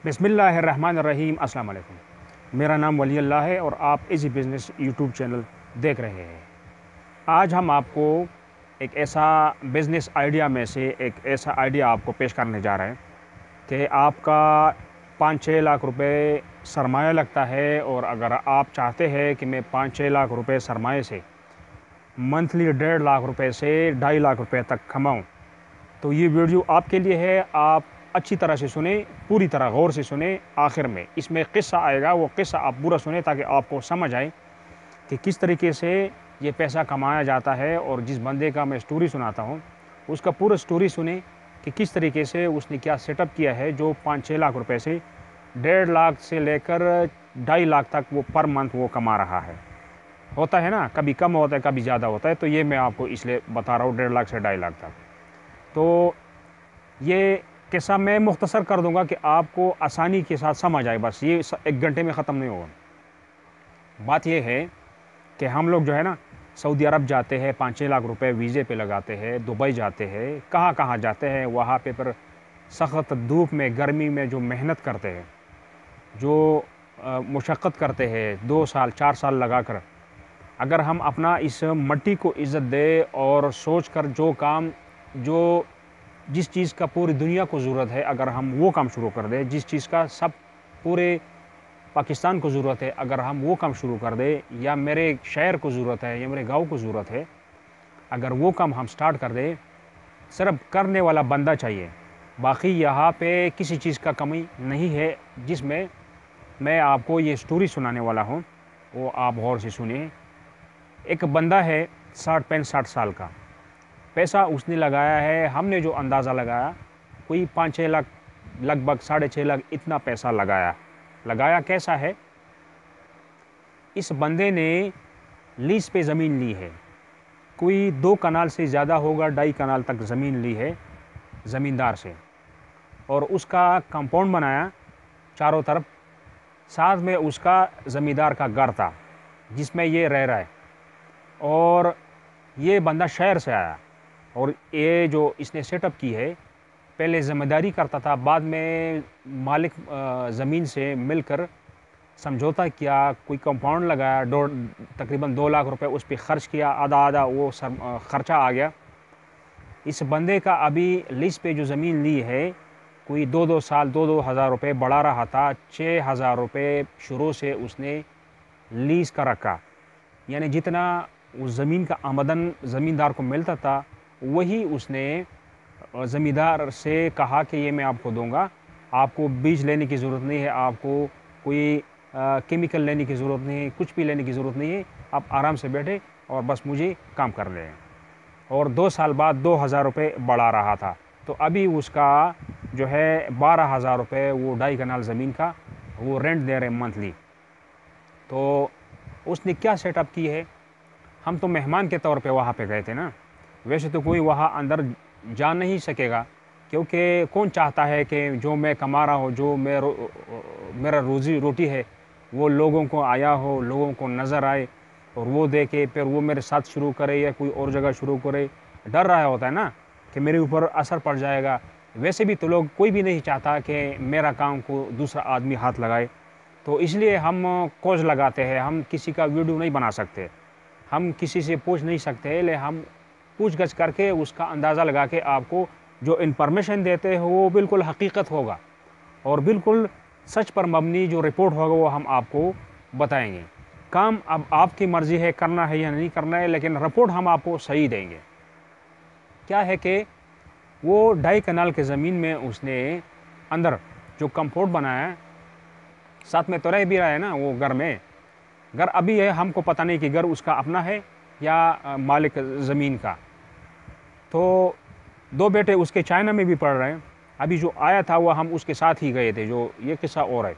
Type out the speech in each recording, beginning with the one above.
बिस्मिल्लाहिर्रहमानिर्रहीम। अस्सलाम वालेकुम। मेरा नाम वली अल्लाह है और आप इजी बिज़नेस यूट्यूब चैनल देख रहे हैं। आज हम आपको एक ऐसा बिज़नेस आइडिया में से एक ऐसा आइडिया आपको पेश करने जा रहे हैं कि आपका 5-6 लाख रुपए सरमाया लगता है, और अगर आप चाहते हैं कि मैं 5-6 लाख रुपए सरमाए से मंथली 1.5 लाख रुपए से 2.5 लाख रुपए तक कमाऊँ, तो ये वीडियो आपके लिए है। आप अच्छी तरह से सुने, पूरी तरह गौर से सुने। आखिर में इसमें क़िस्सा आएगा, वो क़िस्सा आप पूरा सुने ताकि आपको समझ आए कि किस तरीके से ये पैसा कमाया जाता है। और जिस बंदे का मैं स्टोरी सुनाता हूँ उसका पूरा स्टोरी सुने कि किस तरीके से उसने क्या सेटअप किया है, जो 5-6 लाख रुपए से 1.5 लाख से लेकर 2.5 लाख तक वो पर मंथ वो कमा रहा है। होता है ना, कभी कम होता है कभी ज़्यादा होता है, तो ये मैं आपको इसलिए बता रहा हूँ 1.5 लाख से 2.5 लाख तक। तो ये किस्सा मैं मुख्तसर कर दूंगा कि आपको आसानी के साथ समझ आए, बस ये 1 घंटे में ख़त्म नहीं होगा। बात ये है कि हम लोग जो है ना सऊदी अरब जाते हैं, 5-6 लाख रुपए वीज़े पे लगाते हैं, दुबई जाते हैं, कहाँ कहाँ जाते हैं। वहाँ पे पर सख्त धूप में गर्मी में जो मेहनत करते हैं, जो मुशक्क़त करते हैं 2 साल 4 साल लगा कर, अगर हम अपना इस मट्टी को इज़्ज़त दें और सोच कर जो काम, जो जिस चीज़ का पूरी दुनिया को ज़रूरत है, अगर हम वो काम शुरू कर दें, जिस चीज़ का सब पूरे पाकिस्तान को ज़रूरत है, अगर हम वो काम शुरू कर दें, या मेरे शहर को ज़रूरत है या मेरे गांव को ज़रूरत है, अगर वो काम हम स्टार्ट कर दें, सिर्फ करने वाला बंदा चाहिए। बाकी यहाँ पे किसी चीज़ का कमी नहीं है। जिसमें मैं आपको ये स्टोरी सुनाने वाला हूँ वो आप गौर से सुनिए। एक बंदा है 60-65 साल का, पैसा उसने लगाया है, हमने जो अंदाज़ा लगाया कोई 5-6 लाख, लगभग 6.5 लाख इतना पैसा लगाया कैसा है, इस बंदे ने लीज पे ज़मीन ली है, कोई 2 कनाल से ज़्यादा होगा, 2.5 कनाल तक ज़मीन ली है ज़मींदार से, और उसका कंपाउंड बनाया चारों तरफ। साथ में उसका ज़मींदार का घर था जिसमें ये रह रहा है। और ये बंदा शहर से आया, और ये जो इसने सेटअप की है, पहले ज़िम्मेदारी करता था, बाद में मालिक ज़मीन से मिलकर समझौता किया, कोई कंपाउंड लगाया, तकरीबन 2 लाख रुपए उस पर ख़र्च किया, आधा आधा वो ख़र्चा आ गया। इस बंदे का अभी लीज़ पे जो ज़मीन ली है, कोई 2-2 साल 2-2 हज़ार रुपये बढ़ा रहा था, 6,000 रुपये शुरू से उसने लीज़ का रखा। यानी जितना उस ज़मीन का आमदन ज़मींदार को मिलता था, वही उसने ज़मींदार से कहा कि ये मैं आपको दूंगा, आपको बीज लेने की ज़रूरत नहीं है, आपको कोई केमिकल लेने की ज़रूरत नहीं है, कुछ भी लेने की ज़रूरत नहीं है, आप आराम से बैठे और बस मुझे काम कर लें। और 2 साल बाद 2,000 रुपये बढ़ा रहा था, तो अभी उसका जो है 12,000 रुपये वो 2.5 कनाल ज़मीन का वो रेंट दे रहे मंथली। तो उसने क्या सेटअप की है, हम तो मेहमान के तौर पे वहाँ पे गए थे ना, वैसे तो कोई वहाँ अंदर जा नहीं सकेगा, क्योंकि कौन चाहता है कि जो मैं कमा रहा हूँ, जो मेरा रोज़ी रोटी है, वो लोगों को आया हो, लोगों को नज़र आए, और वो देखे फिर वो मेरे साथ शुरू करे या कोई और जगह शुरू करे। डर रहा होता है ना कि मेरे ऊपर असर पड़ जाएगा। वैसे भी तो लोग, कोई भी नहीं चाहता कि मेरा काम को दूसरा आदमी हाथ लगाए। तो इसलिए हम कोज लगाते हैं, हम किसी का वीडियो नहीं बना सकते, हम किसी से पूछ नहीं सकते, ले हम पूछ-गछ करके उसका अंदाज़ा लगा के आपको जो इन्फॉर्मेशन देते हैं वो बिल्कुल हकीकत होगा, और बिल्कुल सच पर मबनी जो रिपोर्ट होगा वो हम आपको बताएंगे। काम अब आपकी मर्ज़ी है करना है या नहीं करना है, लेकिन रिपोर्ट हम आपको सही देंगे। क्या है कि वो 2.5 कनाल के ज़मीन में उसने अंदर जो कंपाउंड बनाया, साथ में तो रह भी रहा है ना वो घर में, घर अभी है, हमको पता नहीं कि घर उसका अपना है या मालिक ज़मीन का। तो 2 बेटे उसके चाइना में भी पढ़ रहे हैं। अभी जो आया था वो हम उसके साथ ही गए थे, जो ये किस्सा और है।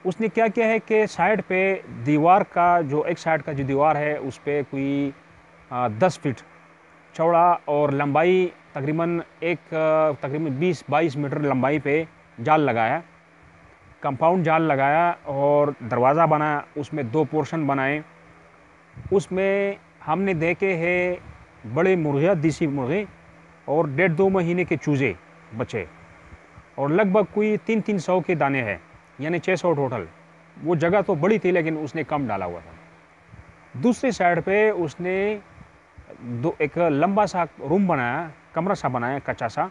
उसने क्या किया है कि साइड पे दीवार का जो एक साइड का जो दीवार है उस पर कोई 10 फीट चौड़ा और लंबाई तकरीबन 20-22 मीटर लंबाई पे जाल लगाया, कंपाउंड जाल लगाया, और दरवाज़ा बनाया, उसमें 2 पोर्शन बनाए। उसमें हमने देखे हैं बड़े मुर्गियाँ, देसी मुर्गे, और 1.5-2 महीने के चूज़े बच्चे, और लगभग कोई 300 के दाने हैं, यानी 600 टोटल। वो जगह तो बड़ी थी लेकिन उसने कम डाला हुआ था। दूसरी साइड पे उसने एक लंबा सा रूम बनाया, कमरा सा बनाया कच्चा सा,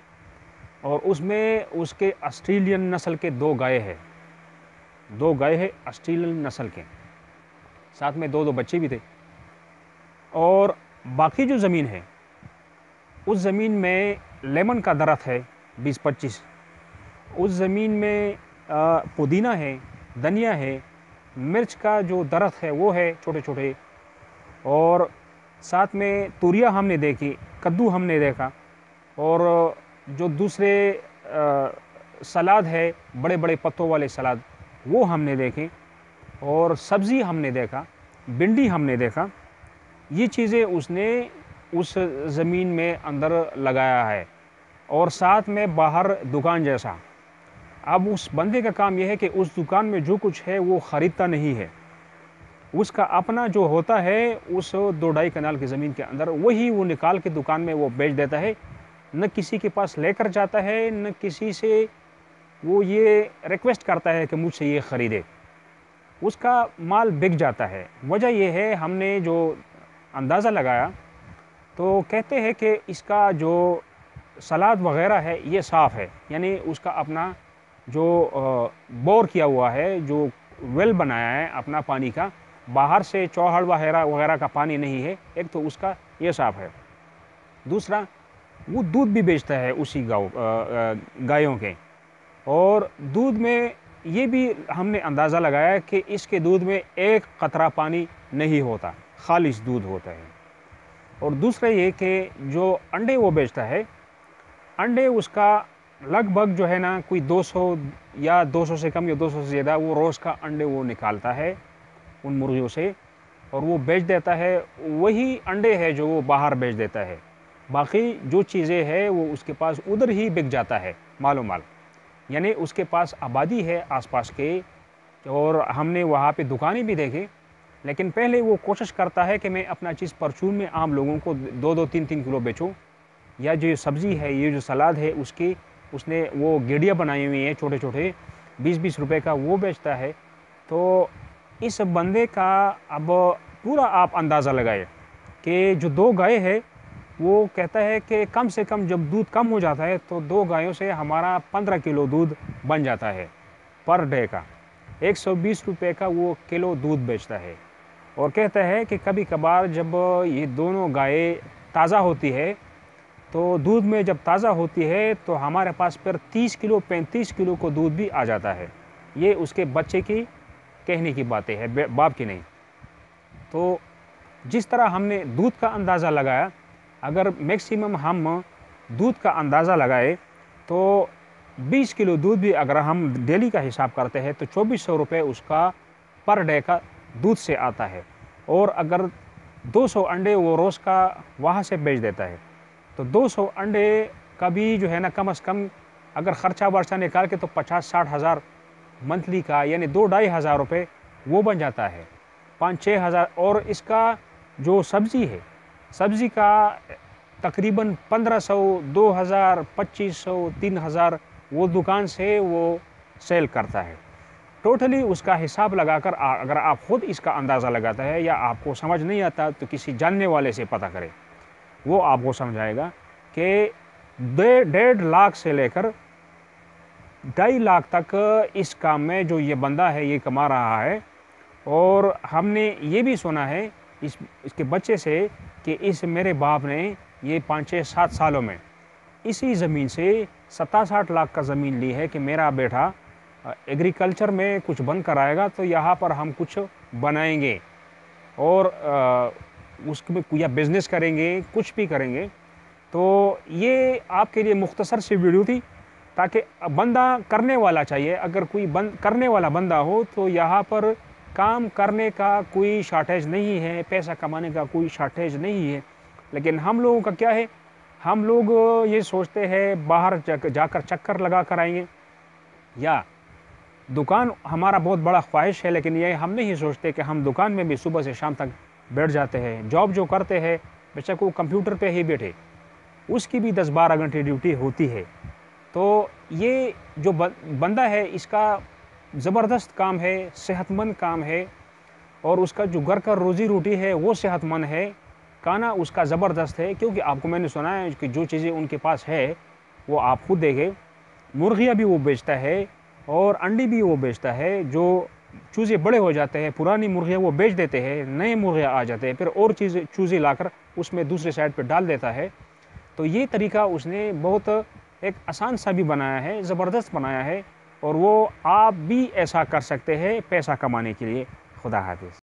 और उसमें उसके ऑस्ट्रेलियन नस्ल के 2 गाय हैं। 2 गाय है ऑस्ट्रेलियन नस्ल के, साथ में 2 बच्चे भी थे। और बाकी जो ज़मीन है, उस ज़मीन में लेमन का दरख्त है 20-25। उस ज़मीन में पुदीना है, धनिया है, मिर्च का जो दरख्त है वो है छोटे छोटे, और साथ में तुरिया हमने देखी, कद्दू हमने देखा, और जो दूसरे सलाद है, बड़े बड़े पत्तों वाले सलाद, वो हमने देखे, और सब्ज़ी हमने देखा, भिंडी हमने देखा। ये चीज़ें उसने उस ज़मीन में अंदर लगाया है, और साथ में बाहर दुकान जैसा। अब उस बंदे का काम यह है कि उस दुकान में जो कुछ है वो ख़रीदता नहीं है, उसका अपना जो होता है उस 2-2.5 कनाल की ज़मीन के अंदर वही वो निकाल के दुकान में वो बेच देता है। न किसी के पास लेकर जाता है, न किसी से वो ये रिक्वेस्ट करता है कि मुझसे ये ख़रीदे, उसका माल बिक जाता है। वजह यह है, हमने जो अंदाज़ा लगाया तो कहते हैं कि इसका जो सलाद वग़ैरह है ये साफ़ है, यानी उसका अपना जो बोर किया हुआ है, जो वेल बनाया है अपना पानी का, बाहर से चौहड़ वगैरह का पानी नहीं है। एक तो उसका ये साफ़ है। दूसरा, वो दूध भी बेचता है उसी गायों के, और दूध में ये भी हमने अंदाज़ा लगाया कि इसके दूध में एक कतरा पानी नहीं होता, खालिश दूध होता है। और दूसरा ये कि जो अंडे वो बेचता है, अंडे उसका लगभग जो है ना कोई 200 या 200 से कम या 200 से ज़्यादा वो रोज़ का अंडे वो निकालता है उन मुर्गियों से, और वो बेच देता है। वही अंडे है जो वो बाहर बेच देता है, बाकी जो चीज़ें हैं वो उसके पास उधर ही बिक जाता है मालो माल। यानी उसके पास आबादी है आसपास के, और हमने वहाँ पे दुकानें भी देखी, लेकिन पहले वो कोशिश करता है कि मैं अपना चीज़ परचून में आम लोगों को 2-2, 3-3 किलो बेचूं। या जो सब्ज़ी है, ये जो सलाद है, उसकी उसने वो गेड़िया बनाई हुई हैं छोटे छोटे, 20-20 रुपए का वो बेचता है। तो इस बंदे का अब पूरा आप अंदाज़ा लगाए कि जो 2 गाय है, वो कहता है कि कम से कम जब दूध कम हो जाता है तो 2 गायों से हमारा 15 किलो दूध बन जाता है पर डे का। 120 रुपए का वो किलो दूध बेचता है। और कहता है कि कभी कभार जब ये दोनों गायें ताज़ा होती है, तो दूध में जब ताज़ा होती है तो हमारे पास फिर 30 किलो 35 किलो को दूध भी आ जाता है। ये उसके बच्चे की कहने की बातें हैं, बाप की नहीं। तो जिस तरह हमने दूध का अंदाज़ा लगाया, अगर मैक्सिमम हम दूध का अंदाज़ा लगाए तो 20 किलो दूध भी अगर हम डेली का हिसाब करते हैं तो 2400 रुपये उसका पर डे का दूध से आता है। और अगर 200 अंडे वो रोज़ का वहाँ से बेच देता है, तो 200 अंडे का भी जो है ना कम से कम अगर ख़र्चा वर्चा निकाल के तो 50-60 हज़ार मंथली का, यानी 2-2.5 हज़ार रुपये वो बन जाता है, 5-6 हज़ार। और इसका जो सब्ज़ी है, सब्ज़ी का तकरीबन 1500, 2000, 2500, 3000 वो दुकान से वो सेल करता है। टोटली उसका हिसाब लगाकर अगर आप ख़ुद इसका अंदाज़ा लगाता है या आपको समझ नहीं आता तो किसी जानने वाले से पता करें, वो आपको समझाएगा कि 1.5 लाख से लेकर 2.5 लाख तक इस काम में जो ये बंदा है ये कमा रहा है। और हमने ये भी सुना है इसके बच्चे से कि इस मेरे बाप ने ये 5-6-7 सालों में इसी ज़मीन से 67 लाख का ज़मीन ली है कि मेरा बेटा एग्रीकल्चर में कुछ बन कर आएगा तो यहाँ पर हम कुछ बनाएंगे और उसमें या बिज़नेस करेंगे, कुछ भी करेंगे। तो ये आपके लिए मुख्तसर सी वीडियो थी, ताकि बंदा करने वाला चाहिए। अगर कोई करने वाला बंदा हो तो यहाँ पर काम करने का कोई शॉर्टेज नहीं है, पैसा कमाने का कोई शॉर्टेज नहीं है। लेकिन हम लोगों का क्या है, हम लोग ये सोचते हैं बाहर जाकर चक्कर लगा कर आएंगे, या दुकान हमारा बहुत बड़ा ख्वाहिश है, लेकिन ये हम नहीं सोचते कि हम दुकान में भी सुबह से शाम तक बैठ जाते हैं। जॉब जो करते हैं बेशक वो कंप्यूटर पे ही बैठे, उसकी भी 10-12 घंटे ड्यूटी होती है। तो ये जो बंदा है इसका ज़बरदस्त काम है, सेहतमंद काम है और उसका जो घर का रोज़ी-रोटी है वो सेहतमंद है, खाना उसका ज़बरदस्त है क्योंकि आपको मैंने सुना है कि जो चीज़ें उनके पास है, वो आप खुद देखें, मुर्गियाँ भी वो बेचता है और अंडे भी वो बेचता है। जो चूज़े बड़े हो जाते हैं, पुरानी मुर्गियाँ वो बेच देते हैं, नए मुर्गियाँ आ जाते हैं, फिर और चूज़े लाकर उसमें दूसरे साइड पे डाल देता है। तो ये तरीका उसने बहुत एक आसान सा भी बनाया है, ज़बरदस्त बनाया है और वो आप भी ऐसा कर सकते हैं पैसा कमाने के लिए। खुदा हाफ़िज़।